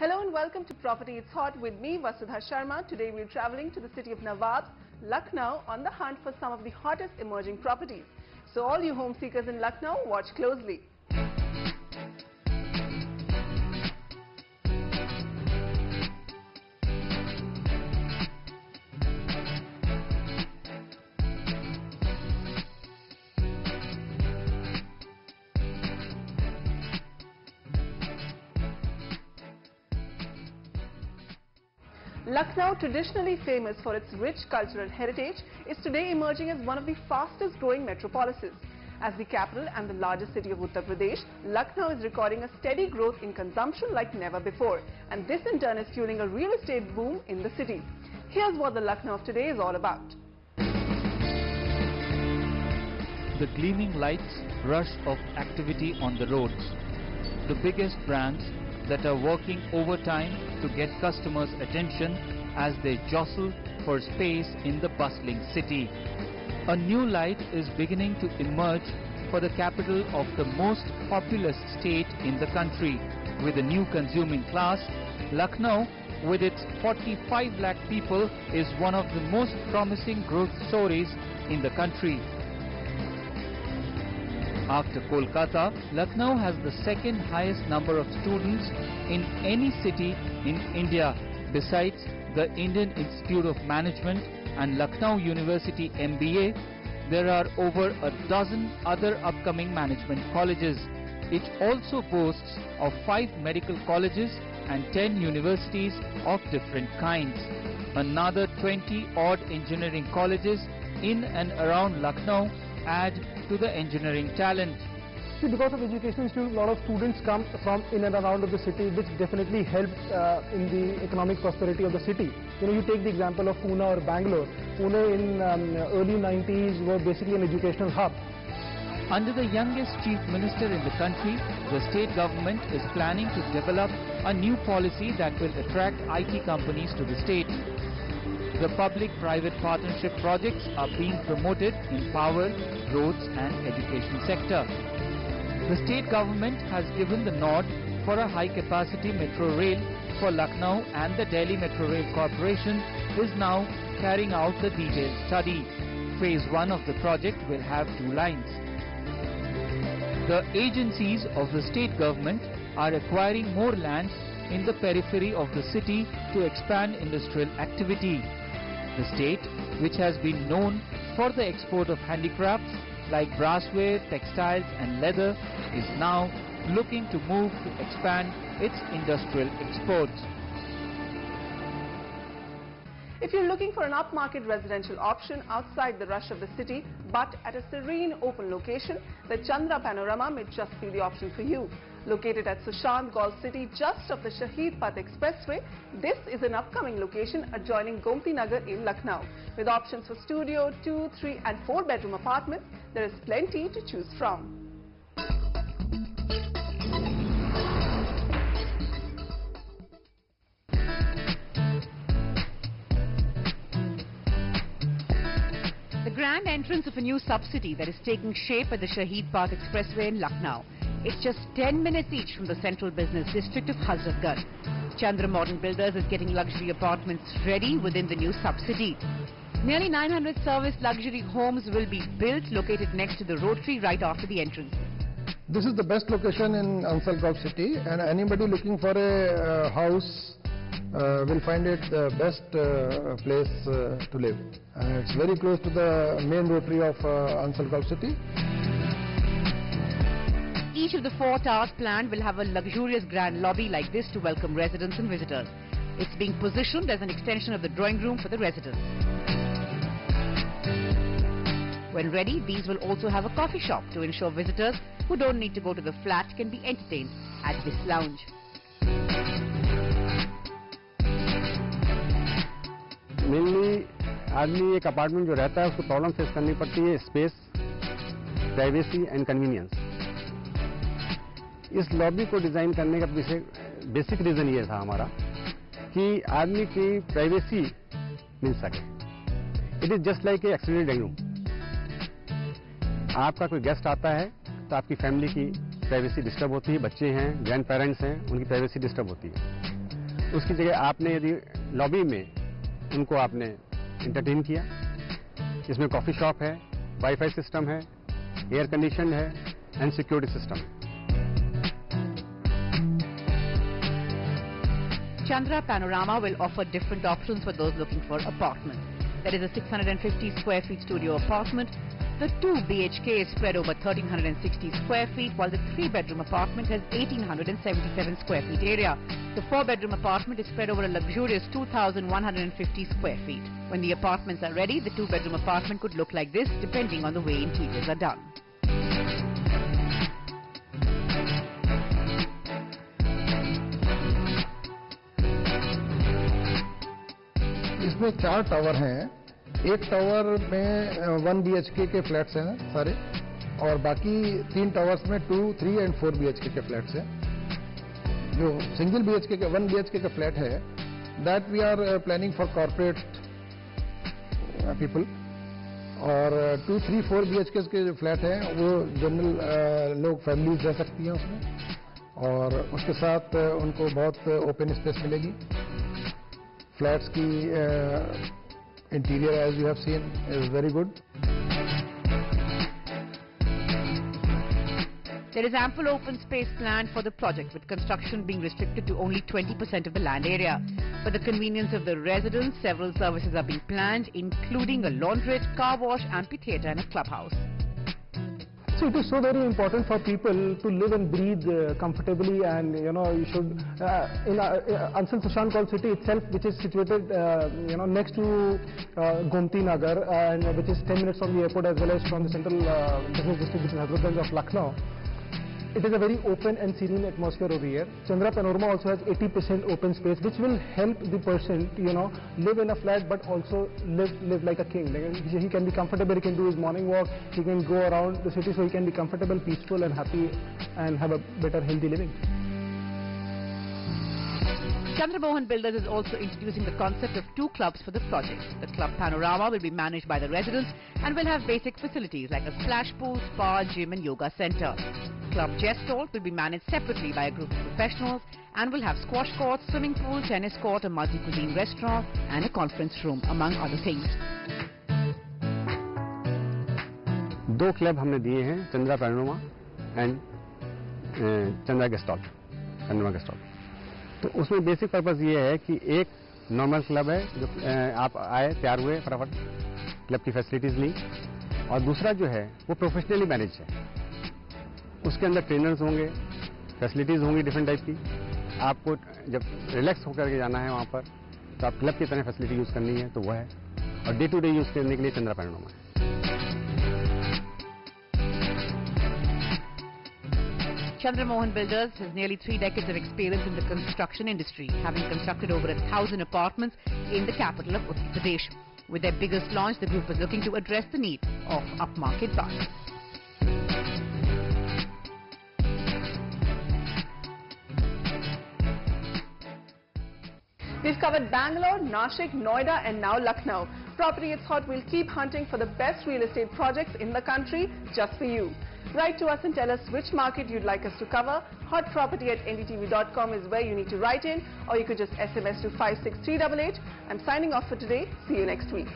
Hello and welcome to Property It's Hot with me, Vasudha Sharma. Today we're traveling to the city of Nawabs, Lucknow, on the hunt for some of the hottest emerging properties. So all you home seekers in Lucknow, watch closely. Lucknow, traditionally famous for its rich cultural heritage, is today emerging as one of the fastest growing metropolises. As the capital and the largest city of Uttar Pradesh, Lucknow is recording a steady growth in consumption like never before. And this in turn is fueling a real estate boom in the city. Here's what the Lucknow of today is all about. The gleaming lights, rush of activity on the roads. The biggest brands that are working overtime to get customers' attention as they jostle for space in the bustling city. A new light is beginning to emerge for the capital of the most populous state in the country. With a new consuming class, Lucknow, with its 45 lakh people, is one of the most promising growth stories in the country. After Kolkata, Lucknow has the second highest number of students in any city in India. Besides the Indian Institute of Management and Lucknow University MBA, there are over a dozen other upcoming management colleges. It also boasts of 5 medical colleges and 10 universities of different kinds. Another 20-odd engineering colleges in and around Lucknow add to the engineering talent. See, because of education, a lot of students come from in and around of the city, which definitely helps in the economic prosperity of the city. You take the example of Pune or Bangalore. Pune in early 90s were basically an educational hub. Under the youngest chief minister in the country, the state government is planning to develop a new policy that will attract IT companies to the state. The public-private partnership projects are being promoted in power, roads and education sector. The state government has given the nod for a high-capacity metro rail for Lucknow, and the Delhi Metro Rail Corporation is now carrying out the detailed study. Phase 1 of the project will have 2 lines. The agencies of the state government are acquiring more lands in the periphery of the city to expand industrial activity. The state, which has been known for the export of handicrafts like brassware, textiles and leather, is now looking to move to expand its industrial exports. If you're looking for an upmarket residential option outside the rush of the city, but at a serene open location, the Chandra Panorama may just be the option for you. Located at Sushant Golf City, just off the Shahid Path Expressway, this is an upcoming location adjoining Gomti Nagar in Lucknow. With options for studio, 2, 3 and 4 bedroom apartments, there is plenty to choose from. The grand entrance of a new sub-city that is taking shape at the Shahid Path Expressway in Lucknow. It's just 10 minutes each from the central business district of Hazratganj. Chandra Modern Builders is getting luxury apartments ready within the new sub-city. Nearly 900 serviced luxury homes will be built, located next to the Rotary right after the entrance. This is the best location in Ansal Golf City, and anybody looking for a house will find it the best place to live. It's very close to the main Rotary of Ansal Golf City. Each of the 4 towers planned will have a luxurious grand lobby like this to welcome residents and visitors. It's being positioned as an extension of the drawing room for the residents. When ready, these will also have a coffee shop to ensure visitors who don't need to go to the flat can be entertained at this lounge. Mainly आदमी एक apartment जो रहता है उसको problem face करनी पड़ती है, space, privacy and convenience. इस लॉबी को डिजाइन करने का बेसिक रीजन ये था हमारा कि आदमी की प्राइवेसी मिल सके. It is just like a extended dining room. आपका कोई गेस्ट आता है तो आपकी फैमिली की प्राइवेसी डिस्टर्ब होती है, बच्चे हैं, ग्रैंड पेरेंट्स हैं, उनकी प्राइवेसी डिस्टर्ब होती है. उसकी जगह आपने यदि लॉबी में उनको आपने एंटरटेन किया, इसमें कॉफी शॉप है, वाईफाई सिस्टम है, एयर कंडीशन है एंड सिक्योरिटी सिस्टम है। Chandra Panorama will offer different options for those looking for apartments. There is a 650 square feet studio apartment. The 2 BHK is spread over 1360 square feet, while the 3-bedroom apartment has 1877 square feet area. The 4-bedroom apartment is spread over a luxurious 2150 square feet. When the apartments are ready, the 2-bedroom apartment could look like this depending on the way interiors are done. इसमें 4 tower हैं। एक tower में 1 BHK के flats हैं सारे, और बाकी 3 towers में 2, 3 एंड 4 BHK के फ्लैट्स हैं। जो सिंगल BHK के 1 BHK का फ्लैट है, that we are planning for corporate people, और 2, 3, 4 BHK के जो फ्लैट हैं वो जनरल लोग, फैमिलीज रह सकती हैं उसमें, और उसके साथ उनको बहुत ओपन स्पेस मिलेगी। फ्लैट्स की interior, as you have seen, is very good. There is ample open space planned for the project, with construction being restricted to only 20% of the land area. For the convenience of the residents, several services are being planned, including a laundrette, car wash, amphitheatre and a clubhouse. So it is so very important for people to live and breathe comfortably, and you should in Ansan Sushant Call city itself, which is situated next to Gomti Nagar, and which is 10 minutes from the airport as well as from the central business district, which is Hazratganj of Lucknow. It is a very open and serene atmosphere over here. Chandra Panorama also has 80% open space, which will help the person to, live in a flat but also live like a king. Like, he can be comfortable, he can do his morning walk, he can go around the city, so he can be comfortable, peaceful and happy and have a better healthy living. Chandra Mohan Builders is also introducing the concept of 2 clubs for the project. The Club Panorama will be managed by the residents and will have basic facilities like a splash pool, spa, gym and yoga center. Club Gestalt will be managed separately by a group of professionals and will have squash courts, swimming pool, tennis court, a multi-cuisine restaurant and a conference room, among other things. 2 club हमने दिए हैं, Chandra Panorama and Chandra Gestalt, Panorama Gestalt. तो उसमें basic purpose ये है कि एक normal club है जो आप आए, तैयार हुए, फटाफट क्लब की फैसिलिटीज ली, और दूसरा जो है वो प्रोफेशनली मैनेज है। उसके अंदर ट्रेनर्स होंगे, फैसिलिटीज होंगी डिफरेंट टाइप की। आपको जब रिलैक्स होकर के जाना है वहाँ पर, तो आप क्लब की तरह फैसिलिटी यूज करनी है, तो वो है, और डे टू डे यूज करने के लिए चंद्रा पैनोरमा है। Chandra Mohan Builders has nearly 3 decades of experience in the construction industry, having constructed over 1,000 apartments in the capital of Uttar Pradesh. With their biggest launch, the group is looking to address the need of upmarket buyers. We've covered Bangalore, Nashik, Noida and now Lucknow. Property It's Hot will keep hunting for the best real estate projects in the country just for you. Write to us and tell us which market you'd like us to cover. hotproperty@ndtv.com is where you need to write in, or you could just SMS to 56388. I'm signing off for today. See you next week.